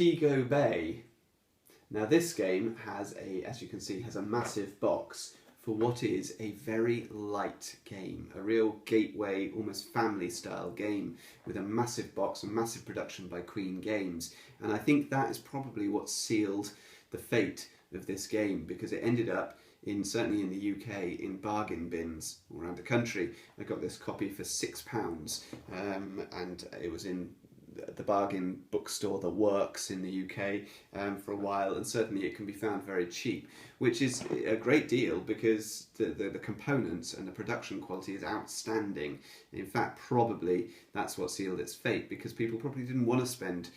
Montego Bay. Now this game has as you can see, has a massive box for what is a very light game, a real gateway, almost family style game with a massive box and massive production by Queen Games. And I think that is probably what sealed the fate of this game, because it ended up certainly in the UK, in bargain bins all around the country. I got this copy for £6, and it was in the bargain bookstore The Works in the UK for a while, and certainly it can be found very cheap, which is a great deal because the components and the production quality is outstanding. In fact, probably that's what sealed its fate, because people probably didn't want to spend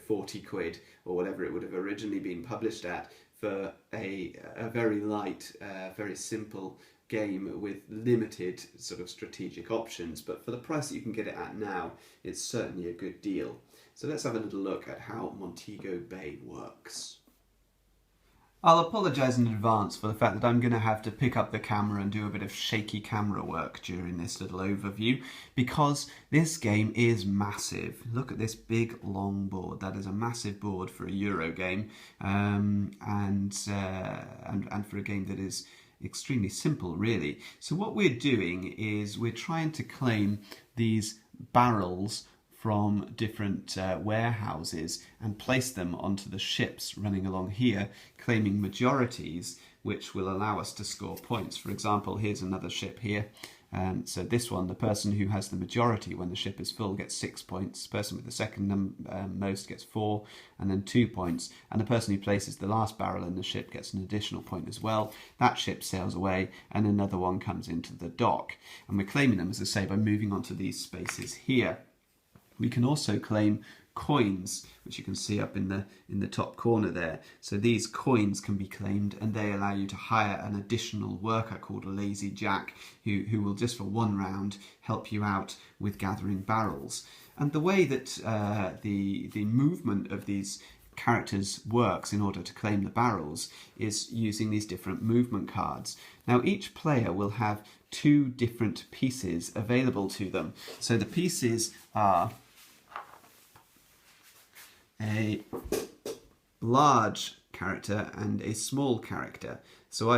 40 quid or whatever it would have originally been published at for a very light, very simple game with limited sort of strategic options. But for the price that you can get it at now, it's certainly a good deal. So let's have a little look at how Montego Bay works. I'll apologise in advance for the fact that I'm going to have to pick up the camera and do a bit of shaky camera work during this little overview, because this game is massive. Look at this big long board. That is a massive board for a Euro game, and for a game that is extremely simple, really. So what we're doing is we're trying to claim these barrels from different warehouses and place them onto the ships running along here, claiming majorities which will allow us to score points. For example, here's another ship here. So this one, the person who has the majority when the ship is full gets 6 points, the person with the second most gets 4, and then 2 points, and the person who places the last barrel in the ship gets an additional point as well. That ship sails away and another one comes into the dock, and we're claiming them, as I say, by moving onto these spaces here. We can also claim coins, which you can see up in the top corner there. So these coins can be claimed, and they allow you to hire an additional worker called a lazy jack, who will just for one round help you out with gathering barrels. And the way that the movement of these characters works in order to claim the barrels is using these different movement cards. Now each player will have 2 different pieces available to them. So the pieces are a large character and a small character. So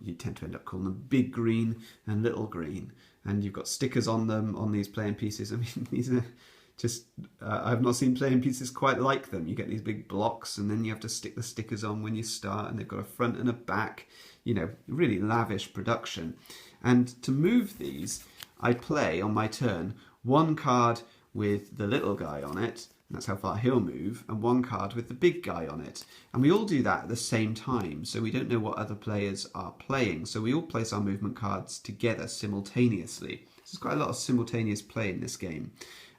you tend to end up calling them big green and little green, and you've got stickers on them on these playing pieces. I mean, these are just I've not seen playing pieces quite like them. You get these big blocks and then you have to stick the stickers on when you start, and they've got a front and a back, really lavish production. And to move these, I play on my turn 1 card with the little guy on it, and that's how far he'll move, and 1 card with the big guy on it. And we all do that at the same time, so we don't know what other players are playing, so we all place our movement cards together simultaneously. There's quite a lot of simultaneous play in this game.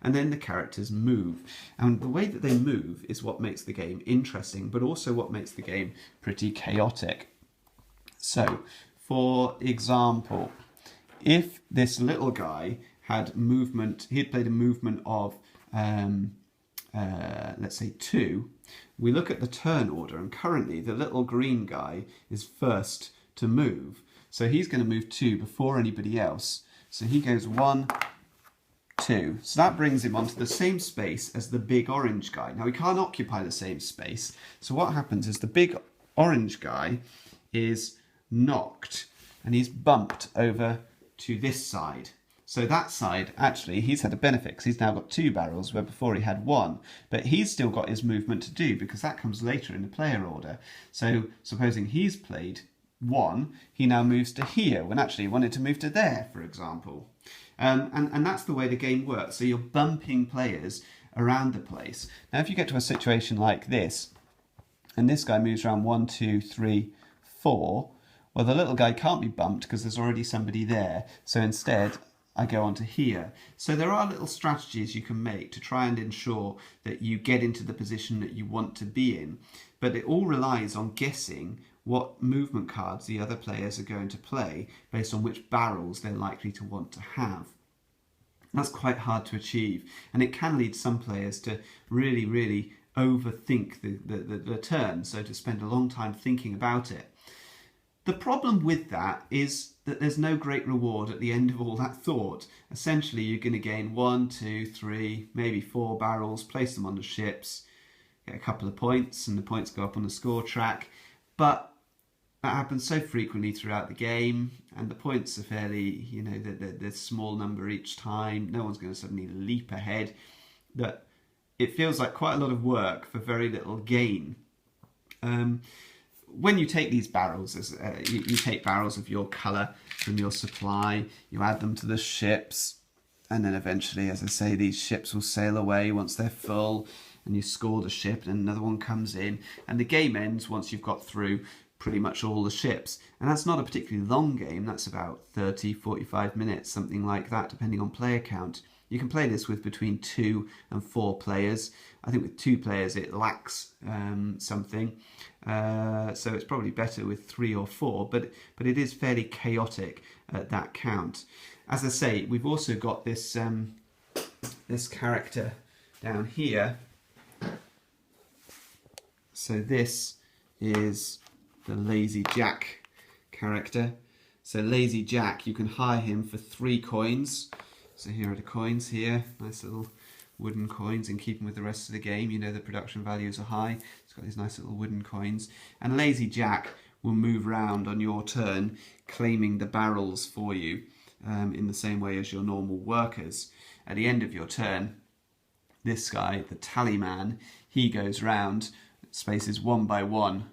And then the characters move. And the way that they move is what makes the game interesting, but also what makes the game pretty chaotic. So, for example, if this little guy had movement, he had played a movement of, let's say 2, we look at the turn order, and currently the little green guy is first to move. So he's going to move 2 before anybody else. So he goes 1, 2. So that brings him onto the same space as the big orange guy. Now he can't occupy the same space. So what happens is the big orange guy is knocked and he's bumped over to this side. So that side, actually, he's had a benefit because he's now got 2 barrels where before he had 1. But he's still got his movement to do because that comes later in the player order. So supposing he's played 1, he now moves to here when actually he wanted to move to there, for example. And that's the way the game works. So you're bumping players around the place. Now if you get to a situation like this, and this guy moves around 1, 2, 3, 4, well the little guy can't be bumped because there's already somebody there. So instead I go on to here. So there are little strategies you can make to try and ensure that you get into the position that you want to be in. But it all relies on guessing what movement cards the other players are going to play based on which barrels they're likely to want to have. That's quite hard to achieve, and it can lead some players to really overthink the turn, so to spend a long time thinking about it. The problem with that is that there's no great reward at the end of all that thought. Essentially, you're going to gain 1, 2, 3, maybe 4 barrels, place them on the ships, get a couple of points, and the points go up on the score track. But that happens so frequently throughout the game, and the points are fairly, you know, they're small number each time. No one's going to suddenly leap ahead. That it feels like quite a lot of work for very little gain. When you take these barrels, you take barrels of your colour from your supply, you add them to the ships, and then eventually, as I say, these ships will sail away once they're full, and you score the ship, and another one comes in, and the game ends once you've got through pretty much all the ships. And that's not a particularly long game, that's about 30, 45 minutes, something like that, depending on player count. You can play this with between 2 and 4 players. I think with 2 players it lacks something, so it's probably better with 3 or 4, but it is fairly chaotic at that count. As I say, we've also got this this character down here. So this is the Lazy Jack character. So Lazy Jack, you can hire him for 3 coins. So here are the coins here, nice little wooden coins in keeping with the rest of the game. You know the production values are high. It's got these nice little wooden coins. And Lazy Jack will move around on your turn, claiming the barrels for you in the same way as your normal workers. At the end of your turn, this guy, the tally man, he goes round spaces 1 by 1.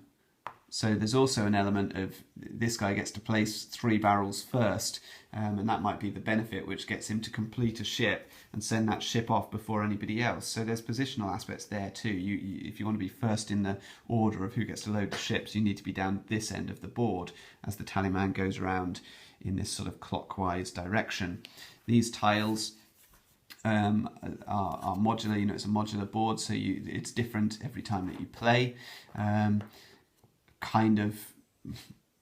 So there's also an element of this guy gets to place 3 barrels first, and that might be the benefit which gets him to complete a ship and send that ship off before anybody else. So there's positional aspects there too. If you want to be first in the order of who gets to load the ships, you need to be down this end of the board as the tallyman goes around in this sort of clockwise direction. These tiles are modular. You know, it's a modular board, so it's different every time that you play. Kind of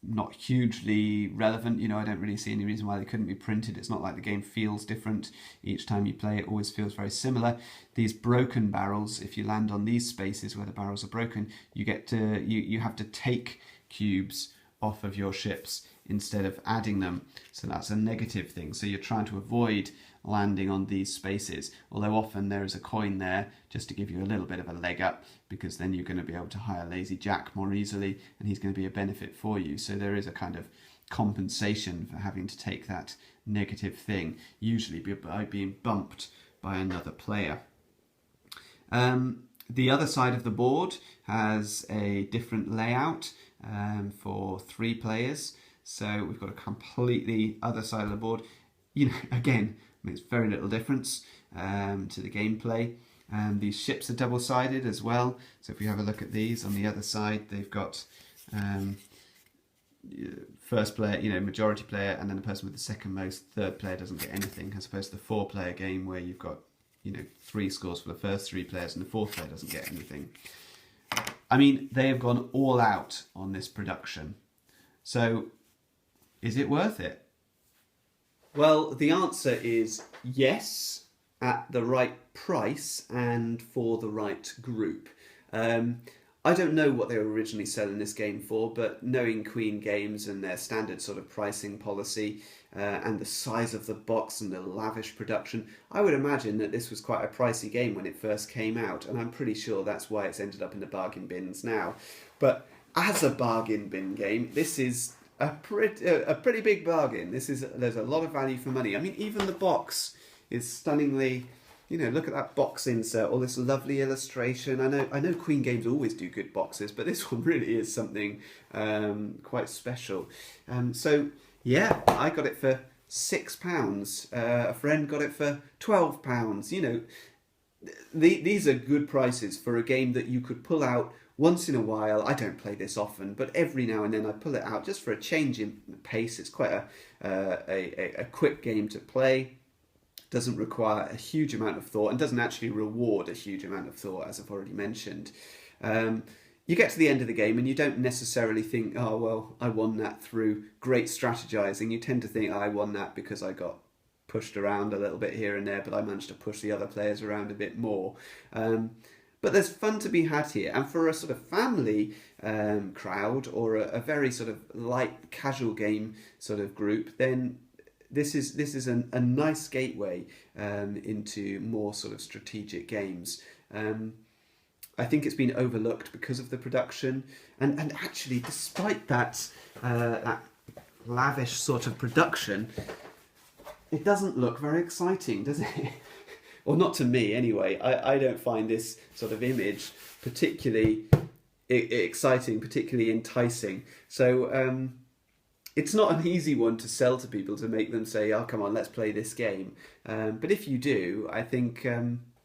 not hugely relevant, you know, I don't really see any reason why they couldn't be printed. It's not like the game feels different each time you play, it always feels very similar. These broken barrels, if you land on these spaces where the barrels are broken, you get to you have to take cubes off of your ships instead of adding them, so that's a negative thing. So you're trying to avoid landing on these spaces, although often there is a coin there just to give you a little bit of a leg up, because then you're going to be able to hire Lazy Jack more easily and he's going to be a benefit for you. So there is a kind of compensation for having to take that negative thing, usually by being bumped by another player. The other side of the board has a different layout for 3 players. So we've got a completely other side of the board. You know, again, makes very little difference to the gameplay. These ships are double-sided as well. So if we have a look at these, on the other side, they've got first player, you know, majority player, and then the person with the second most, third player doesn't get anything, as opposed to the 4-player game where you've got, you know, 3 scores for the first 3 players and the 4th player doesn't get anything. I mean, they have gone all out on this production. So, is it worth it? Well, the answer is yes, at the right price and for the right group. I don't know what they were originally selling this game for, but knowing Queen Games and their standard sort of pricing policy and the size of the box and the lavish production, I would imagine that this was quite a pricey game when it first came out, and I'm pretty sure that's why it's ended up in the bargain bins now. But as a bargain bin game, this is a pretty big bargain. There's a lot of value for money. I mean, even the box is stunningly, you know, look at that box insert, all this lovely illustration. I know Queen Games always do good boxes, but this one really is something quite special. So yeah, I got it for £6. A friend got it for £12. You know, these are good prices for a game that you could pull out once in a while. I don't play this often, but every now and then I pull it out just for a change in pace. It's quite a quick game to play. Doesn't require a huge amount of thought and doesn't actually reward a huge amount of thought, as I've already mentioned. You get to the end of the game and you don't necessarily think, oh, well, I won that through great strategizing. You tend to think, oh, I won that because I got pushed around a little bit here and there, but I managed to push the other players around a bit more. But there's fun to be had here, and for a sort of family crowd or a very sort of light, casual game sort of group, then this is a nice gateway into more sort of strategic games. I think it's been overlooked because of the production, and actually, despite that that lavish sort of production, it doesn't look very exciting, does it? Or not to me, anyway. I don't find this sort of image particularly exciting, particularly enticing. So it's not an easy one to sell to people, to make them say, "Oh, come on, let's play this game." But if you do, I think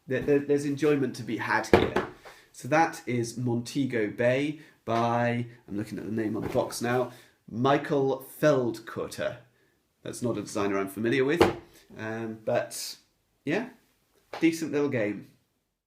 there's enjoyment to be had here. So that is Montego Bay by, I'm looking at the name on the box now, Michael Feldkutter. That's not a designer I'm familiar with, but yeah, decent little game.